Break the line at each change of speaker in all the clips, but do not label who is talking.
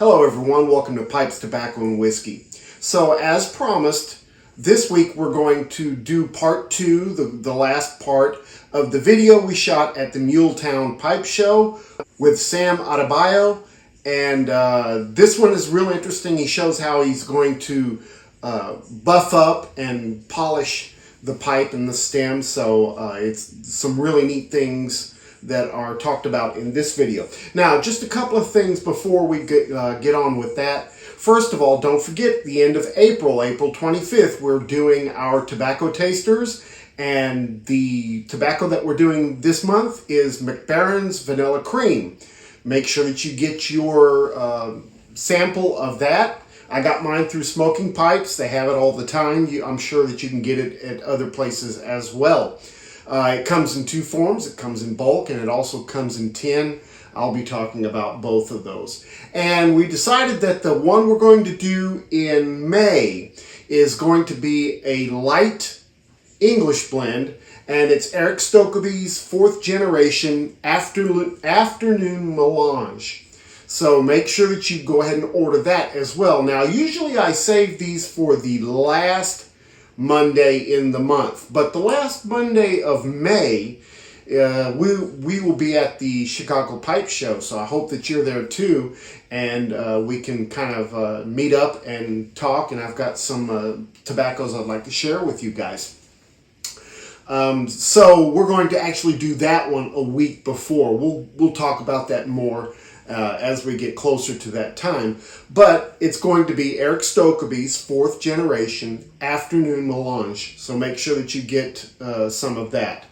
Hello everyone, welcome to Pipes, Tobacco, and Whiskey. So as promised, this week we're going to do part two, the last part of the video we shot at the Muletown Pipe Show with Sam Adebayo. And this one is real interesting. He shows how he's going to buff up and polish the pipe and the stem. So it's some really neat things that are talked about in this video. Now, just a couple of things before we get on with that. First of all, don't forget the end of April, April 25th, we're doing our tobacco tasters, and the tobacco that we're doing this month is McBaron's Vanilla Cream. Make sure that you get your sample of that. I got mine through Smoking Pipes. They have it all the time. I'm sure that you can get it at other places as well. It comes in two forms. It comes in bulk and it also comes in tin. I'll be talking about both of those. And we decided that the one we're going to do in May is going to be a light English blend, and it's Eric Stokeby's 4th generation afternoon melange. So make sure that you go ahead and order that as well. Now, usually I save these for the last Monday in the month, but the last Monday of May we will be at the Chicago Pipe Show, so I hope that you're there too, and we can kind of meet up and talk, and I've got some tobaccos I'd like to share with you guys. So we're going to actually do that one a week before. We'll talk about that more as we get closer to that time. But it's going to be Eric Stokeby's 4th generation afternoon melange. So make sure that you get some of that.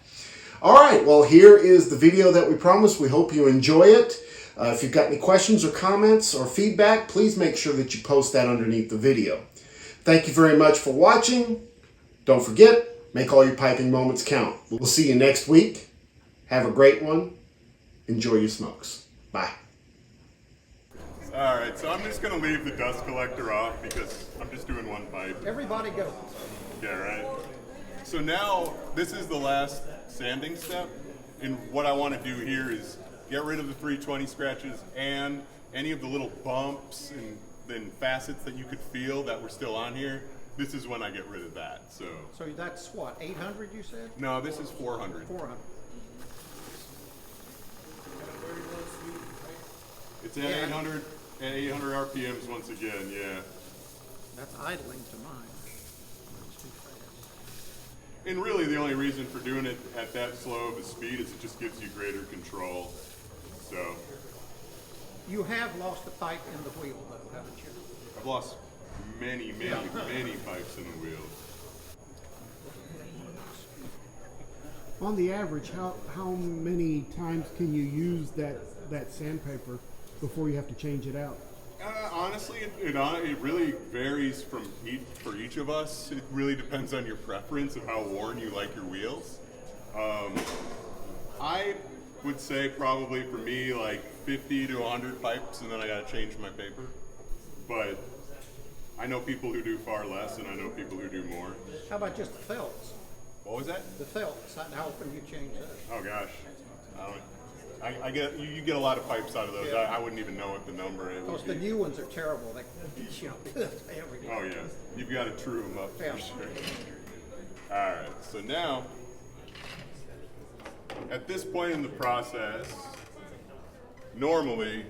All right, well, here is the video that we promised. We hope you enjoy it. If you've got any questions or comments or feedback, please make sure that you post that underneath the video. Thank you very much for watching. Don't forget, make all your piping moments count. We'll see you next week. Have a great one. Enjoy your smokes. Bye.
All right, so I'm just going to leave the dust collector off because I'm just doing one pipe.
Everybody go.
Yeah, right. So now this is the last sanding step, and what I want to do here is get rid of the 320 scratches and any of the little bumps and then facets that you could feel that were still on here. This is when I get rid of that. So
that's what, 800 you said?
No, this is 400.
400.
It's at 800 RPMs once again, yeah.
That's idling to mine. That's too fast.
And really the only reason for doing it at that slow of a speed is it just gives you greater control. So
you have lost the pipe in the wheel though, haven't you?
I've lost many pipes in the wheel.
On the average, how many times can you use that sandpaper before you have to change it out?
Honestly, it really varies for each of us. It really depends on your preference of how worn you like your wheels. I would say probably for me like 50 to 100 pipes, and then I got to change my paper. But I know people who do far less, and I know people who do more.
How about just the felts?
What was that?
The felts. How often do you change that?
Oh gosh, you get a lot of pipes out of those.
Yeah.
I wouldn't even know what the number is.
Because the new ones are terrible. They every day.
Oh yeah, you've got to true them up
Yeah.
for sure. All right, so now at this point in the process, normally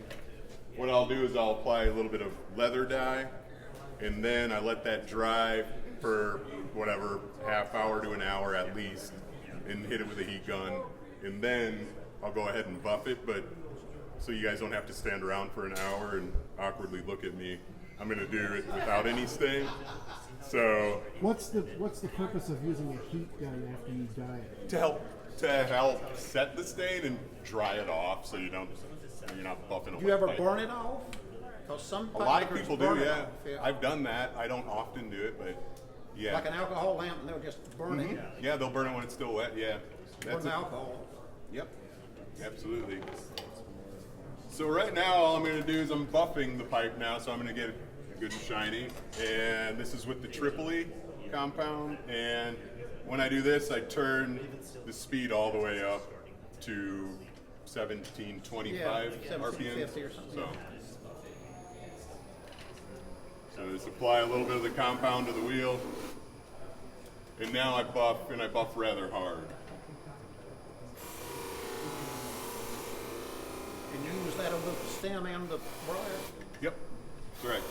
what I'll do is I'll apply a little bit of leather dye, and then I let that dry for whatever, half hour to an hour at least, and hit it with a heat gun, and then I'll go ahead and buff it, but so you guys don't have to stand around for an hour and awkwardly look at me. I'm gonna do it without any stain. So
What's the purpose of using a heat gun after you dye it?
to help set the stain and dry it off, so you're not buffing.
Do you ever burn it off? Because some
A lot of
pipe
people
makers
do,
burn it
yeah.
off,
I've done that. I don't often do it, but yeah.
Like an alcohol lamp, and they'll just burn it.
Yeah, they'll burn it when it's still wet. Yeah,
Burn the alcohol.
Yep, absolutely. So right now, all I'm going to do is I'm buffing the pipe now, so I'm going to get it good and shiny. And this is with the Tripoli compound. And when I do this, I turn the speed all the way up to 1725
Yeah,
RPMs.
1750 or something.
So So just apply a little bit of the compound to the wheel. And now I buff, and I buff rather hard.
And you use that on the stem and the briar?
Yep, that's right.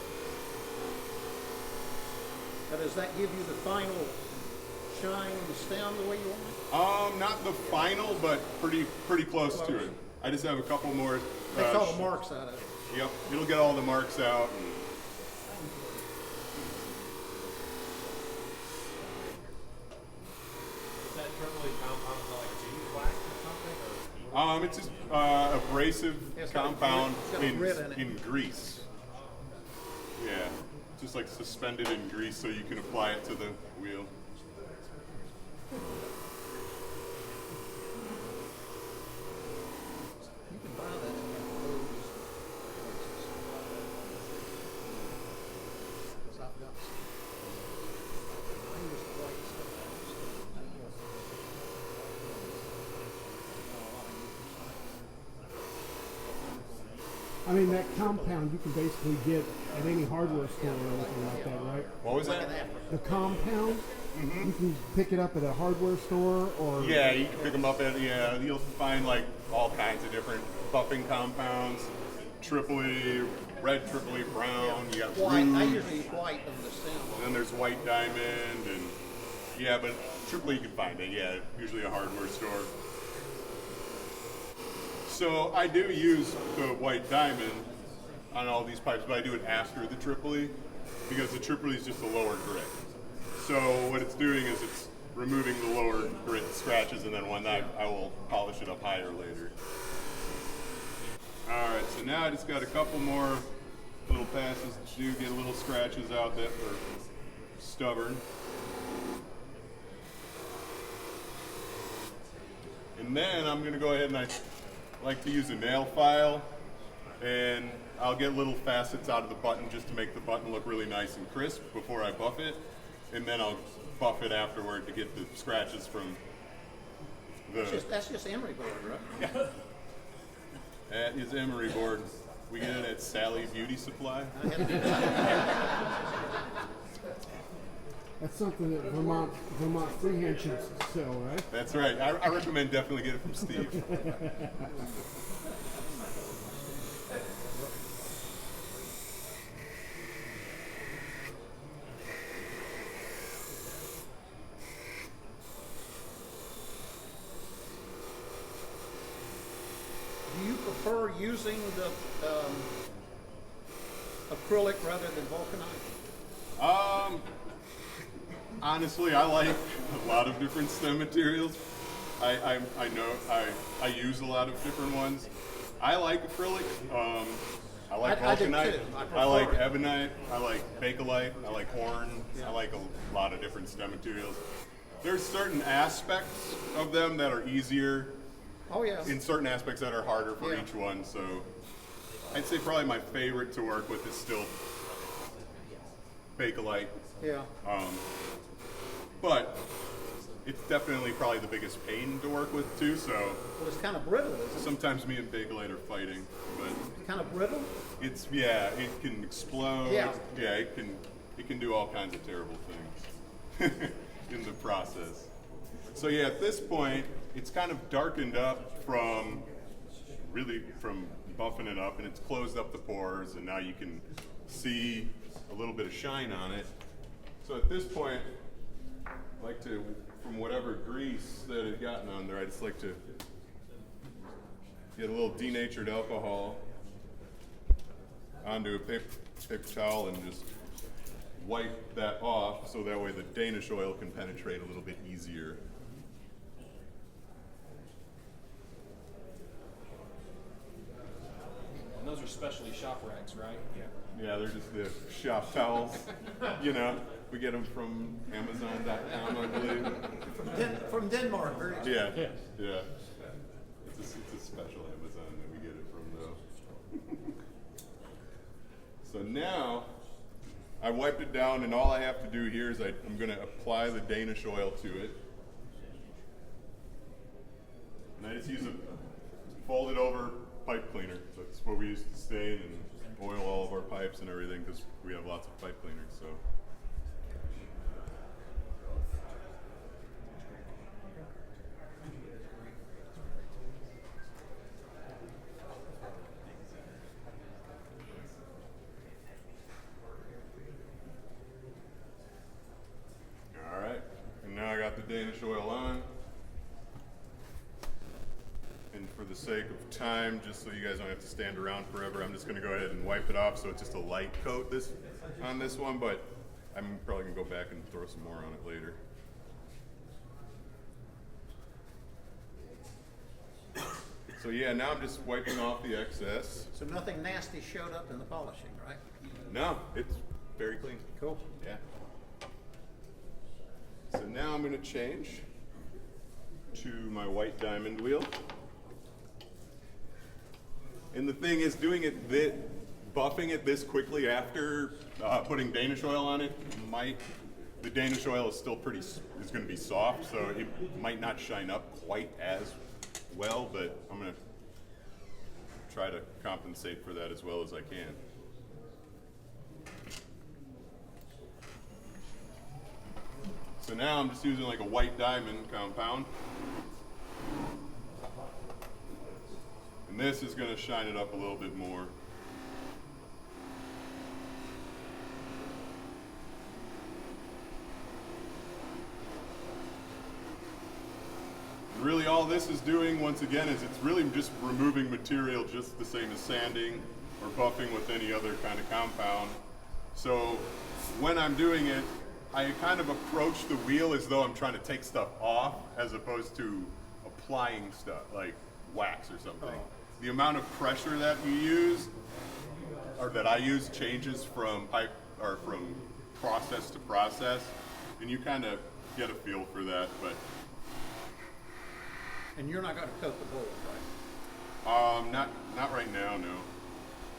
Now, does that give you the final shine on the stem the way you want it?
Not the final, but pretty close to it. I just have a couple more.
Takes all the marks out of it.
Yep, it'll get all the marks out.
Is that triply compound like beeswax or something? Or
It's just abrasive
It's got a
compound
grit- it's got a grit in it.
in grease. Yeah, just like suspended in grease so you can apply it to the wheel.
You can buy that in Lowe's places. 'Cause I've got some. I use the white stuff.
I mean, that compound you can basically get at any hardware store or anything like that, right?
What was
Like
that?
an African.
The compound, you can pick it up at a hardware store or
Yeah, you can pick them up at, you'll find like all kinds of different buffing compounds. Tripoli, red tripoli, brown, you got
White. I
rouge,
usually use white on the stem.
and then there's white diamond, and yeah, but tripoli you can find it, yeah, usually a hardware store. So I do use the white diamond on all these pipes, but I do it after the tripoli because the tripoli is just a lower grit. So what it's doing is it's removing the lower grit scratches, and then when I will polish it up higher later. All right, so now I just got a couple more little passes to do, get little scratches out that are stubborn. And then I'm gonna go ahead and I like to use a nail file, and I'll get little facets out of the button just to make the button look really nice and crisp before I buff it, and then I'll buff it afterward to get the scratches from the.
That's just emery board, right?
That is emery board. We get it at Sally Beauty Supply.
that's something that Vermont freehand should sell, right?
That's right. I recommend definitely get it from Steve.
Do you prefer using the acrylic rather than vulcanite?
Honestly, I like a lot of different stem materials. I know I use a lot of different ones. I like acrylic. I like
I do
vulcanite.
too. I
I like
prefer
ebonite. I like bakelite. I like horn. I like a lot of different stem materials. There's certain aspects of them that are easier,
Oh, yeah.
in certain aspects that are harder for
Yeah.
each one. So I'd say probably my favorite to work with is still bakelite.
Yeah.
But it's definitely probably the biggest pain to work with too, so
Well, it's kind of brittle, isn't it?
sometimes me and Bakelite are fighting, but
Kind of brittle?
it can explode.
Yeah.
It can do all kinds of terrible things in the process. So yeah, at this point, it's kind of darkened up from buffing it up, and it's closed up the pores, and now you can see a little bit of shine on it. So at this point, I like to, from whatever grease that had gotten on there, I just like to get a little denatured alcohol onto a paper towel and just wipe that off so that way the Danish oil can penetrate a little bit easier.
And those are specialty shop rags, right?
Yeah, they're just the shop towels. You know, we get them from Amazon.com, I believe.
From Denmark, very
Yeah. It's a special Amazon that we get it from, though. So now, I wiped it down, and all I have to do here is I'm going to apply the Danish oil to it. And I just use a folded over pipe cleaner. That's what we used to stain and oil all of our pipes and everything because we have lots of pipe cleaners. So. All right, and now I got the Danish oil on. And for the sake of time, just so you guys don't have to stand around forever, I'm just going to go ahead and wipe it off so it's just a light coat on this one, but I'm probably going to go back and throw some more on it later. So yeah, now I'm just wiping off the excess.
So nothing nasty showed up in the polishing, right?
No, it's very clean.
Cool.
Yeah. So now I'm going to change to my white diamond wheel. And the thing is, doing it buffing it this quickly after putting Danish oil on it, the Danish oil is still is going to be soft, so it might not shine up quite as well, but I'm going to try to compensate for that as well as I can. So now I'm just using like a white diamond compound. And this is going to shine it up a little bit more. And really all this is doing, once again, is it's really just removing material just the same as sanding or buffing with any other kind of compound. So when I'm doing it, I kind of approach the wheel as though I'm trying to take stuff off as opposed to applying stuff like wax or something. The amount of pressure that you use, or that I use, changes from pipe or from process to process, and you kind of get a feel for that. But
And you're not going to coat the bowl, right?
not right now, no.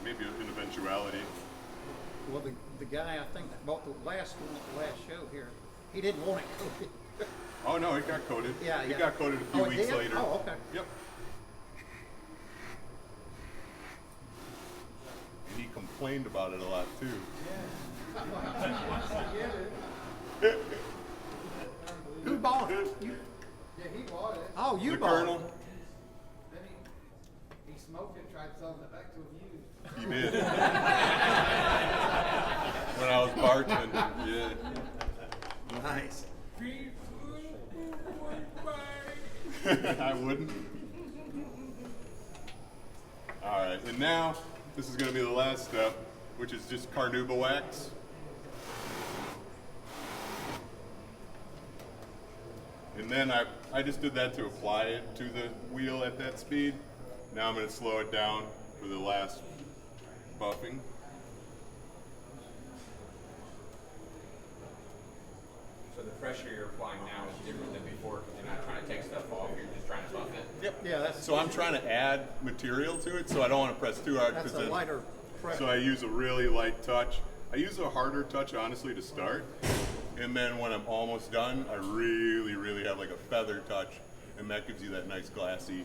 Maybe an eventuality.
Well, the guy I think that bought the last one at the last show here, he didn't want it coated.
Oh no, it got coated.
Yeah,
It
yeah.
got coated a few
Oh, it
weeks
did?
later.
Oh, okay.
Yep. And he complained about it a lot too.
Who bought it? You?
Yeah, he bought it.
Oh, you
The
bought
Colonel,
it.
Then he smoked it, tried selling it back to him used.
he did. When I was bartending, yeah.
Nice.
I wouldn't. All right, and now this is going to be the last step, which is just carnauba wax. And then I just did that to apply it to the wheel at that speed. Now I'm going to slow it down for the last buffing.
So the pressure you're applying now is different than before because you're not trying to take stuff off, you're just trying to buff it.
Yep.
Yeah, that's
So I'm trying to add material to it, so I don't want to press too hard.
that's
'cause
a
then-
lighter pressure.
So I use a really light touch. I use a harder touch, honestly, to start. And then when I'm almost done, I really, really have like a feather touch. And that gives you that nice glassy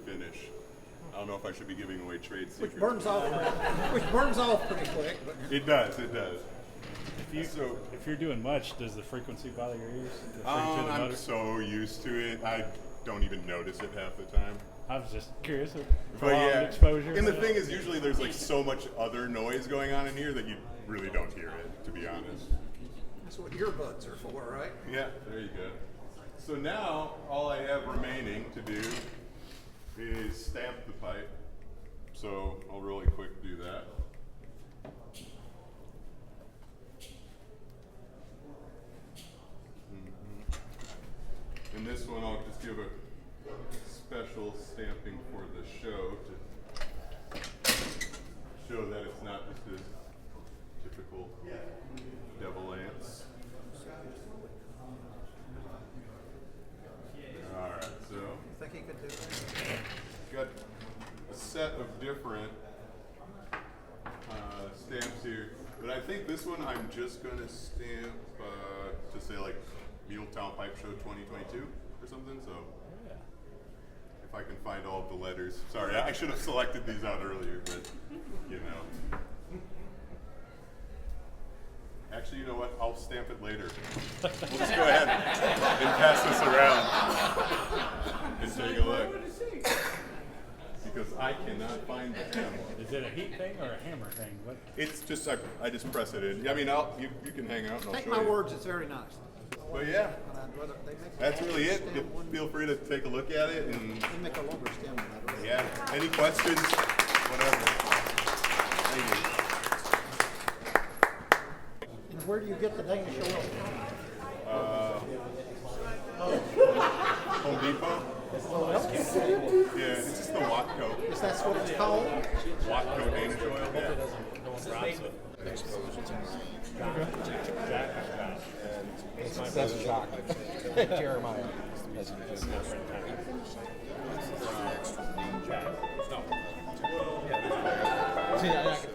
finish. I don't know if I should be giving away trade secrets.
which burns off pretty quick. But
It does, it does.
If you're doing much, does the frequency bother your ears? The frequency of the
I'm
motor?
so used to it, I don't even notice it half the time.
I was just curious.
But yeah,
Exposure.
and the thing is, usually there's like so much other noise going on in here that you really don't hear it, to be honest.
that's what earbuds are for, right?
Yeah, there you go. So now, all I have remaining to do is stamp the pipe. So I'll really quick do that. And this one I'll just give a special stamping for the show to show that it's not just a typical devil ants. Alright, so
You think he could do that?
got a set of different stamps here, but I think this one I'm just gonna stamp to say like Muletown Pipe Show 2022 or something. So if if I can find all of the letters. Sorry, I should have selected these out earlier, but you know. Actually, you know what? I'll stamp it later. We'll just go ahead and pass this around and take a look. Because I cannot find the hem.
Is it a heat thing or a hammer thing? What?
It's just, I just press it in. I mean, you can hang out and I'll
Take
show
my
you.
words, it's very nice.
But yeah,
But I'd rather they make
that's
a
really it.
stem one-
Feel free to take a look at it and
They make a longer stem than that.
yeah, any questions, whatever. Thank you.
And where do you get the Danish oil?
Home Depot? Yeah, it's just the Watco.
Is that what it's called?
Watco Danish oil. Yeah.
That's chocolate. Jeremiah. See, I can